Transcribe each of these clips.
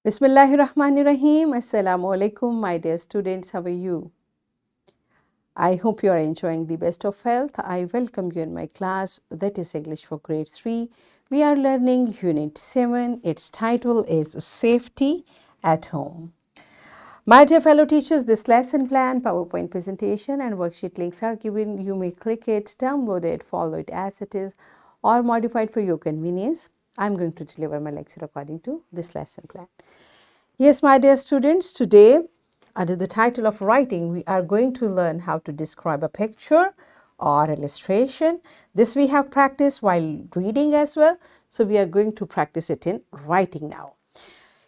Bismillahirrahmanirrahim. Assalamu alaikum, my dear students. How are you? I hope you are enjoying the best of health. I welcome you in my class, that is English for grade 3. We are learning Unit 7. Its title is Safety at Home. My dear fellow teachers, this lesson plan, PowerPoint presentation and worksheet links are given. You may click it, download it, follow it as it is, or modify it for your convenience. I'm going to deliver my lecture according to this lesson plan. Yes, my dear students, today under the title of writing, we are going to learn how to describe a picture or illustration. This we have practiced while reading as well. So we are going to practice it in writing now.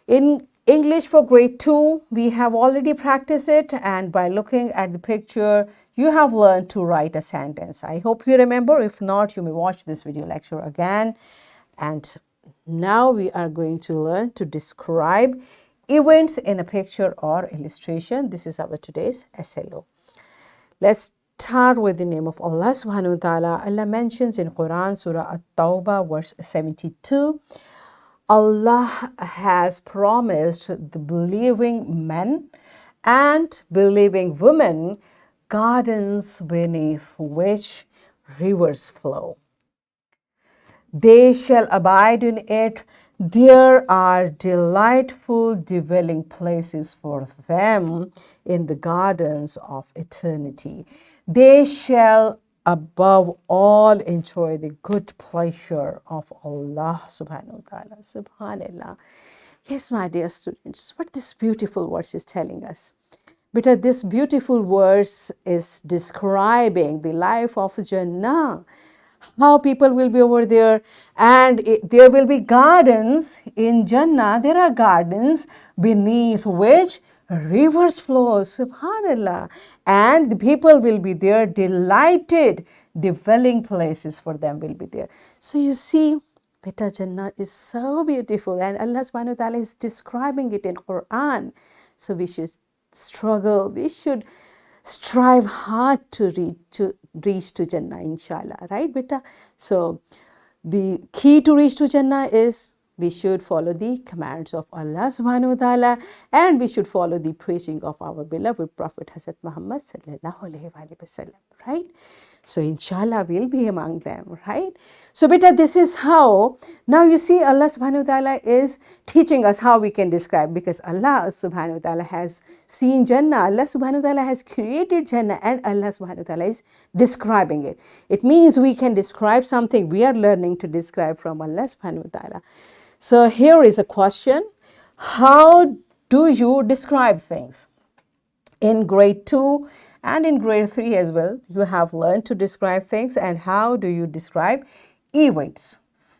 In English for grade 2, we have already practiced it, and by looking at the picture, you have learned to write a sentence. I hope you remember. If not, you may watch this video lecture again. And now we are going to learn to describe events in a picture or illustration. This is our today's SLO. Let's start with the name of Allah subhanahu wa ta'ala. Allah mentions in Quran, Surah At-Tawbah, verse 72, Allah has promised the believing men and believing women gardens beneath which rivers flow. They shall abide in it. There are delightful dwelling places for them in the gardens of eternity. They shall above all enjoy the good pleasure of Allah subhanahu wa ta'ala. Subhanallah. Yes, my dear students, what this beautiful verse is telling us. Because this beautiful verse is describing the life of Jannah, how people will be over there, and there will be gardens in Jannah. There are gardens beneath which rivers flow, subhanallah, and the people will be there, delighted, dwelling places for them will be there. So you see, Beta Jannah is so beautiful, and Allah subhanahu wa ta'ala is describing it in Quran. So we should struggle, we should strive hard to reach to Jannah, inshallah, right, beta? So the key to reach to Jannah is we should follow the commands of Allah subhanahu wa ta'ala, and we should follow the preaching of our beloved Prophet Hazrat Muhammad sallallahu alaihi wasallam, right? So inshallah we'll be among them, right? So beta, this is how, now you see Allah subhanahu wa ta'ala is teaching us how we can describe, because Allah subhanahu wa ta'ala has seen Jannah, Allah subhanahu wa ta'ala has created Jannah, and Allah subhanahu wa ta'ala is describing it. It means we can describe something. We are learning to describe from Allah subhanahu wa ta'ala. So here is a question. How do you describe things? In grade 2 and in grade 3 as well, you have learned to describe things. And how do you describe events?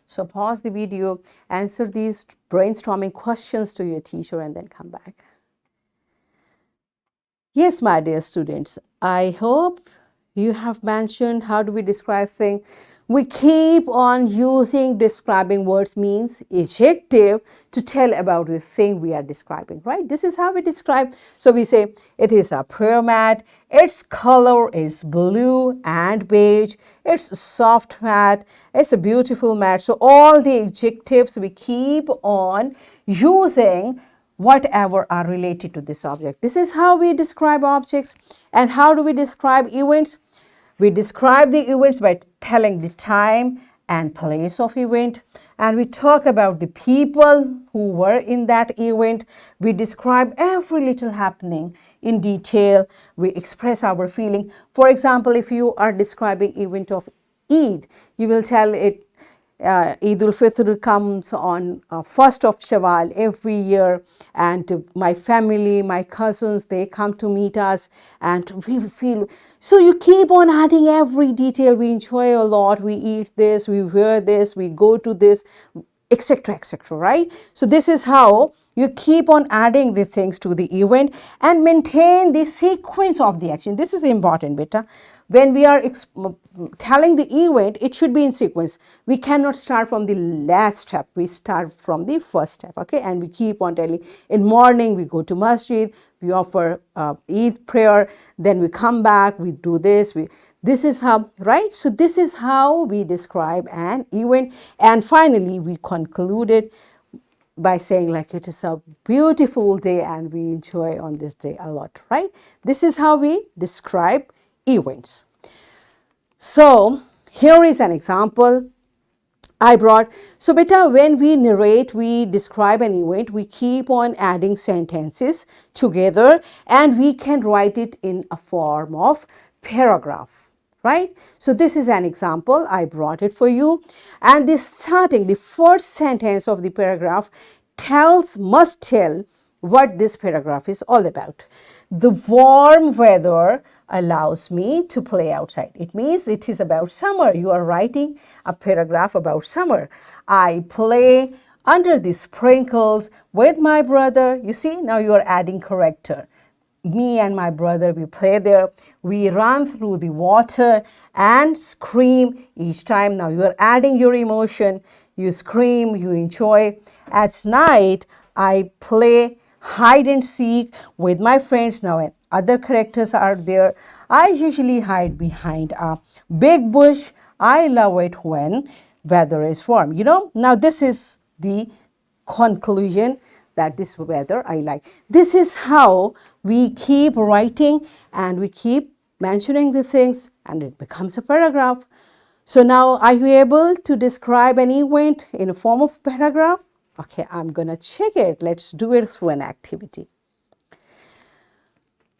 So pause the video, answer these brainstorming questions to your teacher, and then come back. Yes, my dear students, I hope you have mentioned how do we describe things. We keep on using describing words, means adjective, to tell about the thing we are describing, right? This is how we describe. So we say it is a prayer mat, its color is blue and beige, it's a soft mat, it's a beautiful mat. So all the adjectives we keep on using whatever are related to this object. This is how we describe objects. And how do we describe events? We describe the events by telling the time and place of event, and we talk about the people who were in that event. We describe every little happening in detail. We express our feeling. For example, if you are describing event of Eid, you will tell it Eid al-Fitr comes on 1st of Shawwal every year, and my family, my cousins, they come to meet us, and we feel, so you keep on adding every detail. We enjoy a lot, we eat this, we wear this, we go to this, etc., right? So this is how you keep on adding the things to the event and maintain the sequence of the action. This is important, beta. When we are telling the event, it should be in sequence. We cannot start from the last step. We start from the first step, okay? And we keep on telling. In morning, we go to masjid, we offer Eid prayer, then we come back, we do this. This is how, right? So this is how we describe an event. And finally, we concluded by saying like it is a beautiful day and we enjoy on this day a lot, right? This is how we describe events. So here is an example I brought. So beta, when we narrate, we describe an event, we keep on adding sentences together and we can write it in a form of paragraph, right? So this is an example, I brought it for you. And the first sentence of the paragraph must tell what this paragraph is all about. The warm weather allows me to play outside. It means it is about summer. You are writing a paragraph about summer. I play under the sprinkles with my brother. You see, now you are adding character. Me and my brother, we play there. We run through the water and scream each time. Now you are adding your emotion. You scream, you enjoy. At night, I play hide and seek with my friends. Now other characters are there. I usually hide behind a big bush. I love it when weather is warm. Now this is the conclusion that this weather I like. This is how we keep writing and we keep mentioning the things and it becomes a paragraph. So now are you able to describe an event in a form of paragraph? Okay, I'm gonna check it. Let's do it through an activity.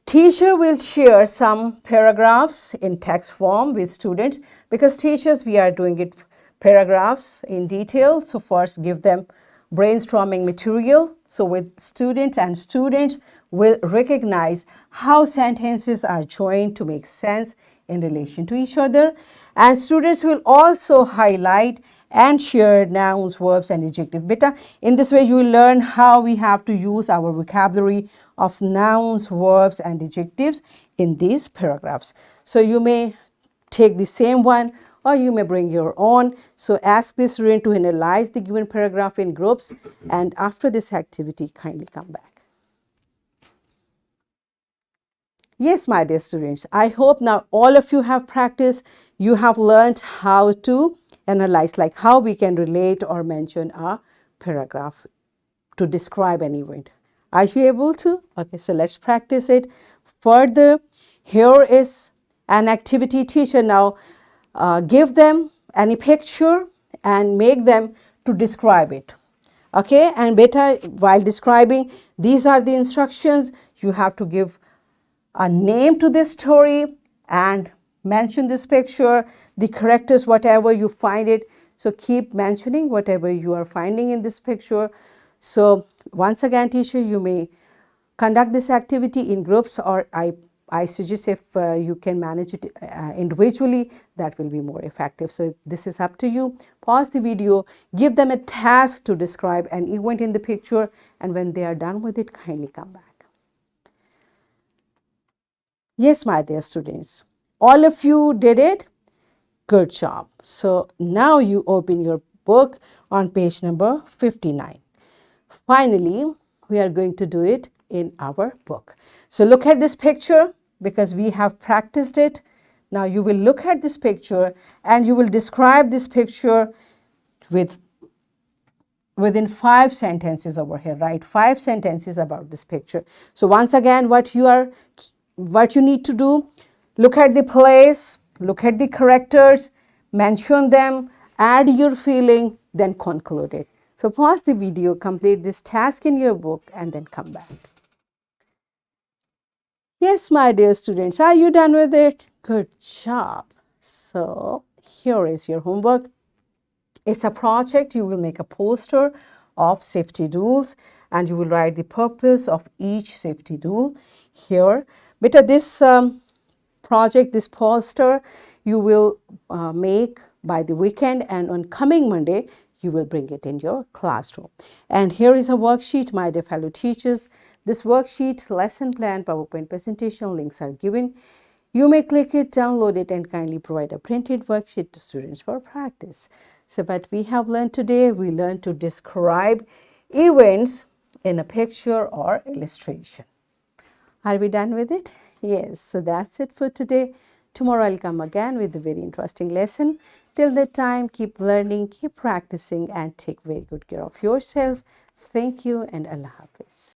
Teacher will share some paragraphs in text form with students because teachers, we are doing it paragraphs in detail. So first give them brainstorming material. So with students and students will recognize how sentences are joined to make sense in relation to each other. And students will also highlight and share nouns, verbs and adjective. Beta, in this way you will learn how we have to use our vocabulary of nouns, verbs and adjectives in these paragraphs. So you may take the same one or you may bring your own. So ask this student to analyze the given paragraph in groups and after this activity kindly come back. Yes, my dear students, I hope now all of you have practiced. You have learned how to analyze, like how we can relate or mention a paragraph to describe an event. Are you able to? Okay, so let's practice it further. Here is an activity. Teacher now give them any picture and make them to describe it. Okay, and beta, while describing, these are the instructions. You have to give a name to this story and mention this picture, the characters, whatever you find it. So keep mentioning whatever you are finding in this picture. So once again, teacher, you may conduct this activity in groups or I suggest if you can manage it individually, that will be more effective. So this is up to you. Pause the video, give them a task to describe an event in the picture, and when they are done with it, kindly come back. Yes, my dear students, all of you did it. Good job. So now you open your book on page number 59. Finally, we are going to do it in our book. So look at this picture because we have practiced it. Now you will look at this picture and you will describe this picture within 5 sentences over here, right? 5 sentences about this picture. So once again, what you need to do, look at the place, look at the characters, mention them, add your feeling, then conclude it. So pause the video, complete this task in your book and then come back. Yes, my dear students, are you done with it? Good job. So here is your homework. It's a project. You will make a poster of safety rules and you will write the purpose of each safety rule here. Beta, this project, this poster, you will make by the weekend and on coming Monday, you will bring it in your classroom. And here is a worksheet, my dear fellow teachers. This worksheet, lesson plan, PowerPoint presentation links are given. You may click it, download it, and kindly provide a printed worksheet to students for practice. So what we have learned today, we learned to describe events in a picture or illustration. Are we done with it? Yes, so that's it for today. Tomorrow I'll come again with a very interesting lesson. Till that time, keep learning, keep practicing, and take very good care of yourself. Thank you and Allah Hafiz.